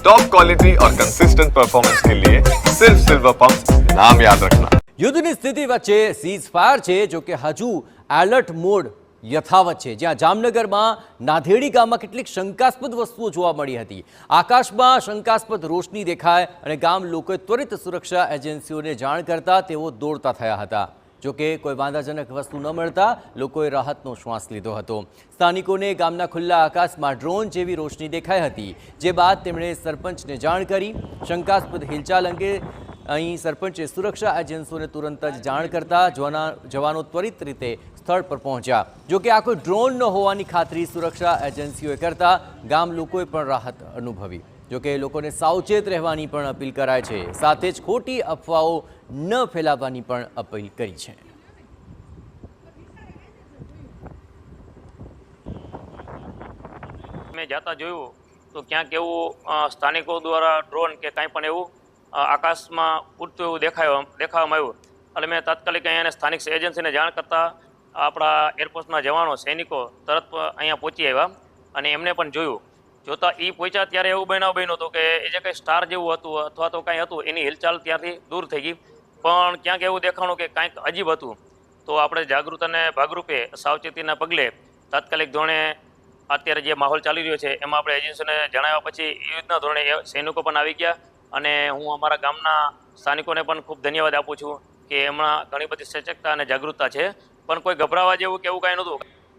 Top quality और consistent performance के लिए सिर्फ सिल्वर पंप नाम याद रखना। યુદ્ધની સ્થિતિ વચ્ચે સીઝ ફાયર છે, જો કે હજુ એલર્ટ મોડ યથાવત છે, જ્યાં જામનગરમાં નાધેડી ગામમાં કેટલીક શંકાસ્પદ વસ્તુઓ જોવા મળી હતી। આકાશમાં શંકાસ્પદ રોશની દેખાય અને ગામ લોકોએ ત્વરિત સુરક્ષા એજન્સીઓને જાણ કરતા તેઓ દોડતા થયા હતા। જો કે કોઈ વાંધાજનક વસ્તુ ન મળતા લોકોએ રાહતનો શ્વાસ લીધો હતો। સ્થાનિકોને ગામના ખુલ્લા આકાશમાં ડ્રોન જેવી રોશની દેખાઈ હતી, જે બાદ તેમણે સરપંચને જાણ કરી। શંકાસ્પદ હિલચાલ અંગે અહીં સરપંચે સુરક્ષા એજન્સીઓને તુરંત જ જાણ કરતા જવાનો ત્વરિત રીતે સ્થળ પર પહોંચ્યા। જો કે આ કોઈ ડ્રોન ન હોવાની ખાતરી સુરક્ષા એજન્સીઓએ કરતા ગામ લોકોએ પણ રાહત અનુભવી। જો કે લોકોને સાવચેત રહેવાની પણ અપીલ કરાય છે, સાથે જ ખોટી અફવાઓ ન ફેલાવવાની પણ અપીલ કરી છે। મેં જાતા જોયું તો ક્યાંક એવું સ્થાનિકો દ્વારા ડ્રોન કે કાંઈ પણ એવું આકાશમાં ઉડતું એવું દેખાવામાં આવ્યું એટલે મેં તાત્કાલિક અહીંયા સ્થાનિક એજન્સીને જાણ કરતાં આપણા એરફોર્સના જવાનો સૈનિકો તરત અહીંયા પહોંચી આવ્યા અને એમને પણ જોતા એ પહોંચ્યા ત્યારે એવું બન્યું હતું કે એ જે કંઈ સ્ટાર જેવું હતું અથવા તો કાંઈ હતું એની હિલચાલ ત્યારથી દૂર થઈ ગઈ, પણ ક્યાંક એવું દેખાણું કે કાંઈક અજીબ હતું। તો આપણે જાગૃત અને ભાગરૂપે સાવચેતીના પગલે તાત્કાલિક ધોરણે અત્યારે જે માહોલ ચાલી રહ્યો છે એમાં આપણે એજન્સીને જણાવ્યા પછી એ રીતના ધોરણે સૈનિકો પણ આવી ગયા અને હું અમારા ગામના સ્થાનિકોને પણ ખૂબ ધન્યવાદ આપું છું કે એમના ઘણી બધી સચેતતા અને જાગૃતતા છે, પણ કોઈ ગભરાવા જેવું કે એવું કાંઈ નહોતું।